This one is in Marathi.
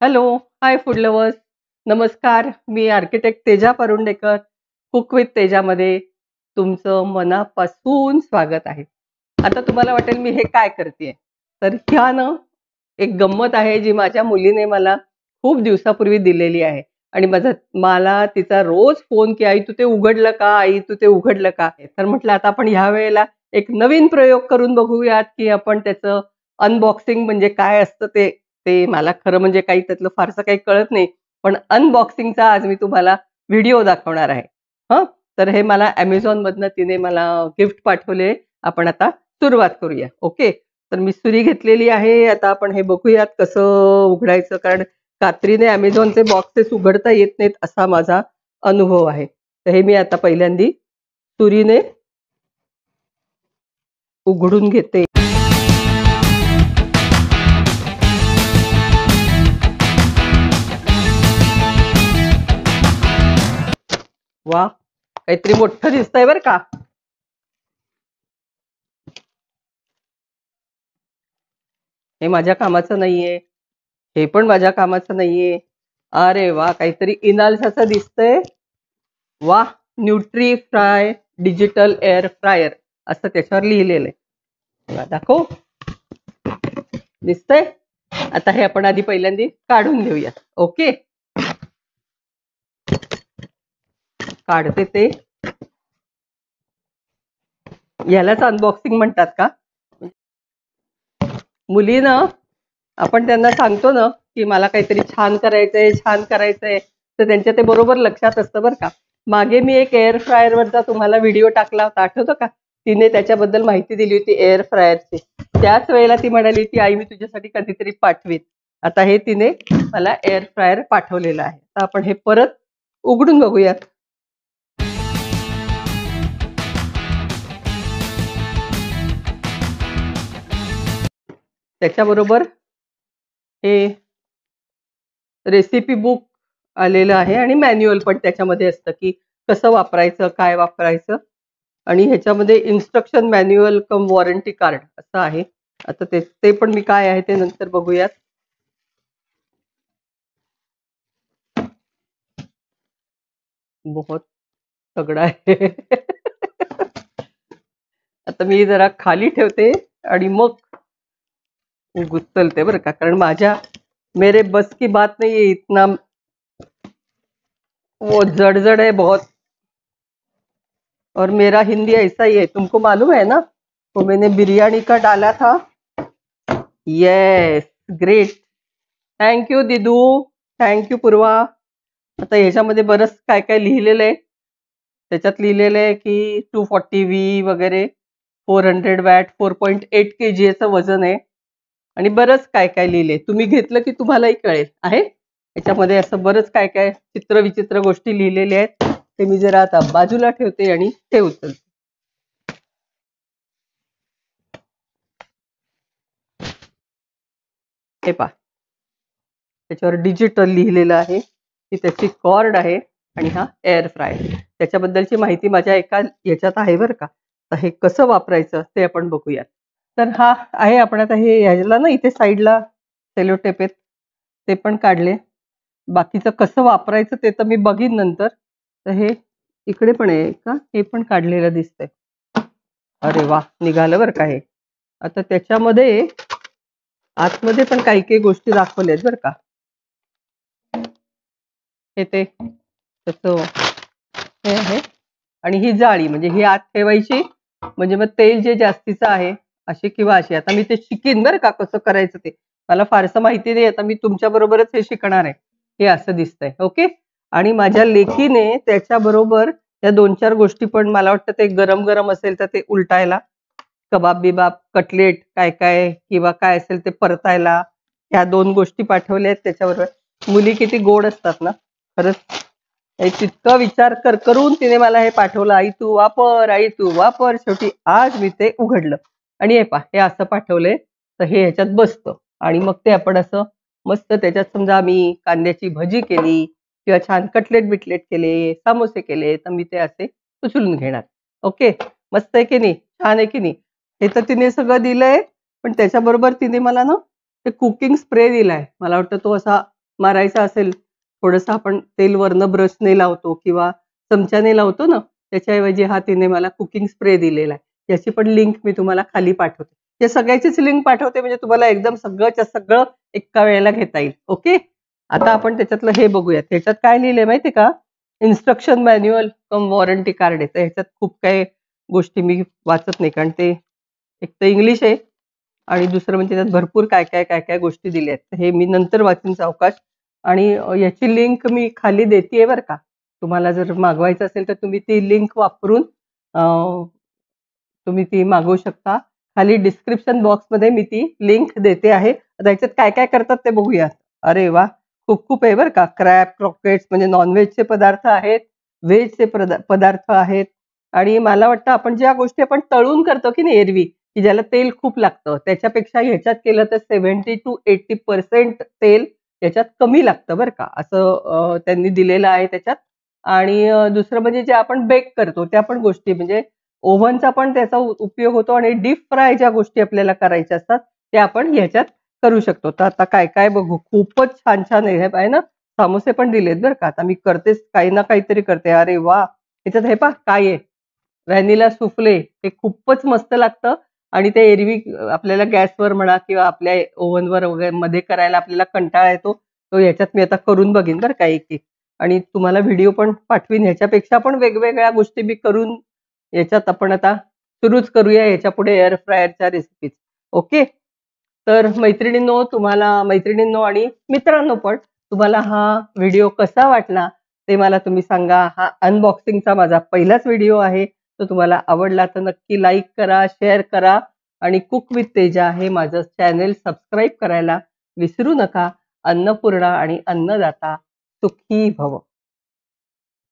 हॅलो, हाय फूड लवर्स. नमस्कार. मी आर्किटेक्ट तेजा परुंडेकर. कुक विथ तेजामध्ये तुमचं मनापासून स्वागत आहे. आता तुम्हाला वाटेल मी हे काय करतेय? तर ह्या ना एक गंमत आहे जी माझ्या मुलीने मला खूप दिवसापूर्वी दिलेली आहे आणि मला तिचा रोज फोन की "आई तू ते उघडलं का? आई तू ते उघडलं का?" तर म्हटलं आता आपण ह्या वेळेला एक नवीन प्रयोग करून बघूयात, की आपण त्याचं अनबॉक्सिंग म्हणजे काय असतं ते ते मला खरं म्हणजे काही त्यातलं फारसं काही कळत नाही. पण अनबॉक्सिंगचा आज मी तुम्हाला व्हिडिओ दाखवणार आहे. हं. तर हे मला Amazonमधनं तिने मला गिफ्ट पाठवले. आपण आता सुरुवात करूया. ओके. तर मी सुरी घेतलेली आहे. आता आपण हे बघूयात कसं उघडायचं, कारण कात्रीने Amazonचे बॉक्सेस उघडता येत नाहीत असा माझा अनुभव आहे. तर हे मी आता पहिल्यांदी सुरीने उघडून घेते. वाह! काहीतरी मोठं दिसतंय बरं का. हे माझ्या कामाचं नाहीये. हे पण माझ्या कामाचं नाहीये. अरे वाह! काहीतरी इनाल्साचं दिसतंय. वाह! Nutri fry digital air fryer असं त्याच्यावर लिहिलेलं आहे. बघा दाखवू? दिसतंय? आता हे आपण आधी पहिल्यांदा काढून घेऊया. ओके. काढते ते. यालाच अनबॉक्सिंग म्हणतात का? मुलीनं आपण त्यांना सांगतो ना, की मला काहीतरी छान करायचंय, छान करायचंय, तर त्यांच्या ते बरोबर लक्षात असतं बरं का. मागे मी एक एअर फ्रायरवरचा तुम्हाला व्हिडिओ टाकला होता, आठवतो का? तिने त्याच्याबद्दल माहिती दिली होती एअर फ्रायरची. त्याच वेळेला ती म्हणाली होती, "आई मी तुझ्यासाठी कधीतरी पाठवीन." आता हे तिने मला एअर फ्रायर पाठवलेलं आहे. तर आपण हे परत उघडून बघूयात. त्याच्याबरोबर हे रेसिपी बुक आलेलं आहे आणि मॅन्युअल पण त्याच्यामध्ये असतं, की कसं वापरायचं, काय वापरायचं आणि ह्याच्यामध्ये इन्स्ट्रक्शन मॅन्युअल कम वॉरंटी कार्ड असं आहे. आता ते ते पण मी काय आहे ते नंतर बघूयात. बहुत तगडा आहे. आता मी जरा खाली ठेवते आणि मग उचलते बरं का, कारण मेरे बस की बात नहीं है इतना, वो जड़ है बहुत और मेरा हिंदी ऐसा ही है, तुमको मालूम है ना? तो मैंने बिरयानी का डाला था. Yes, great. थँक यू दिदू. Thank you Purva. आता ह्याच्यामध्ये बरंच काय काय लिहिलेलं आहे. त्याच्यात लिहिलेलं आहे की 240 व्ही वगैरे 400 वॅट 4.8 kg याचं वजन आहे आणि बरंच काय काय लिहिले. तुम्ही घेतलं की तुम्हालाही कळेल आहे. याच्यामध्ये असं बरंच काय काय चित्र विचित्र गोष्टी लिहिलेल्या आहेत. ते मी जरा आता बाजूला ठेवते आणि ते उचलते. हे पहा, त्याच्यावर डिजिटल लिहिलेलं आहे, की त्याची कॉर्ड आहे आणि हा एअर फ्राय. त्याच्याबद्दलची माहिती माझ्या एका याच्यात आहे बरं का. तर हे कसं वापरायचं ते आपण बघूयात. तर हा आहे, आपण आता हे ह्याला ना इथे साईडला सेलो टेप आहेत ते पण काढले. बाकीचं कसं वापरायचं ते तर मी बघीन नंतर. तर हे इकडे पण आहे का, हे पण काढलेलं दिसतंय. अरे वा, निघालं बरं का हे. आता त्याच्यामध्ये आतमध्ये पण काही काही गोष्टी दाखवल्या आहेत बरं का. हे ते त्याचं हे आहे आणि ही जाळी म्हणजे ही आत ठेवायची, म्हणजे मग तेल जे जास्तीचं आहे अशी किंवा अशी. आता मी ते शिकीन बरं का कसं करायचं ते. मला फारसं माहिती नाही. आता मी तुमच्याबरोबरच हे शिकणार आहे. हे असं दिसतंय. ओके. आणि माझ्या लेकीने त्याच्याबरोबर त्या 2-4 गोष्टी पण, मला वाटतं ते गरम-गरम असेल तर ते उलटायला, कबाब-बिबाब, कटलेट काय-काय किंवा काय असेल ते परतायला, ह्या 2 गोष्टी पाठवल्या आहेत त्याच्याबरोबर. मुली किती गोड असतात ना. खरंच हे तितकं विचार करून तिने मला हे पाठवलं. "आई तू वापर, आई तू वापर." शेवटी आज मी ते उघडलं आणि हे पहा, हे असं पाठवलंय. तर हे ह्याच्यात बसतं आणि मग ते आपण असं मस्त त्याच्यात, समजा आम्ही कांद्याची भजी केली किंवा छान कटलेट-बिटलेट केले, समोसे केले, तर मी ते असे उचलून घेणार. ओके. मस्त आहे की नाही? छान आहे की नाही? हे तर तिने सगळं दिलंय, पण त्याच्याबरोबर तिने मला ना ते कुकिंग स्प्रे दिलाय. मला वाटतं तो असा मारायचा असेल, थोडंसं आपण तेल वरनं ब्रशने लावतो किंवा चमच्याने लावतो ना, त्याच्याऐवजी हा तिने मला कुकिंग स्प्रे दिलेला आहे. याची पण लिंक मी तुम्हाला खाली पाठवते. या सगळ्याचीच लिंक पाठवते म्हणजे तुम्हाला एकदम सगळंच्या सगळं एका वेळेला घेता येईल. ओके. आता आपण त्याच्यातलं हे बघूया. त्याच्यात काय लिहिलंय माहितीये का? इन्स्ट्रक्शन मॅन्युअल कम वॉरंटी कार्ड आहे. तर ह्याच्यात खूप काही गोष्टी मी वाचत नाही कारण ते एक तर इंग्लिश आहे आणि दुसरं म्हणजे त्यात भरपूर काय गोष्टी दिल्या आहेत. हे मी नंतर वाचीन सावकाश आणि याची लिंक मी खाली देतेय बरं का. तुम्हाला जर मागवायचं असेल तर तुम्ही ती लिंक वापरून तुम्ही ती मागवू शकता. खाली डिस्क्रिप्शन बॉक्समध्ये मी ती लिंक देते आहे. आता ह्याच्यात काय करतात ते बघूया. अरे वाह! खूप आहे बरं का. क्रॅब, क्रॉकेट्स म्हणजे नॉन-व्हेजचे पदार्थ आहेत, व्हेजचे पदार्थ आहेत आणि मला वाटतं आपण ज्या गोष्टी आपण तळून करतो की नाही एरवी, की ज्याला तेल खूप लागतं, त्याच्यापेक्षा ह्याच्यात केलं तर 70% to 80% तेल याच्यात कमी लागतं बरं का. असं त्यांनी दिलेलं आहे त्याच्यात आणि दुसरं म्हणजे जे आपण बेक करतो त्या पण गोष्टी म्हणजे ओव्हनचा पण त्याचा उपयोग होतो आणि डीप फ्राय ज्या गोष्टी आपल्याला करायच्या असतात, त्या आपण ह्याच्यात करू शकतो. तर आता काय बघू. खूपच छान आहे. हे आहे ना, समोसे पण दिलेत बरं का. आता मी करतेच काही ना काहीतरी करते. अरे वाह! ह्याच्यात हे पहा काय आहे, व्हॅनिला सुफले हे खूपच मस्त लागतं आणि ते एरवी आपल्याला गॅसवर म्हणा किंवा आपल्या ओव्हनवर वगैरे मध्ये करायला आपल्याला कंटाळा येतो. तो ह्याच्यात मी आता करून बघीन बरं का एक आणि तुम्हाला व्हिडिओ पण पाठवीन. ह्याच्यापेक्षा पण वेगवेगळ्या गोष्टी मी करून याच्यात आपण आता सुरूच करूया ह्याच्यापुढे एअर फ्रायरच्या रेसिपीज. ओके. तर मैत्रिणींनो आणि मित्रांनो पण तुम्हाला हा व्हिडिओ कसा वाटला ते मला तुम्ही सांगा. हा अनबॉक्सिंगचा माझा पहिलाच व्हिडिओ आहे. तो तुम्हाला आवडला तर नक्की लाईक करा, शेअर करा आणि कुक विथ तेजा हे माझं चॅनेल सबस्क्राईब करायला विसरू नका. अन्नपूर्णा आणि अन्नदाता सुखी भव.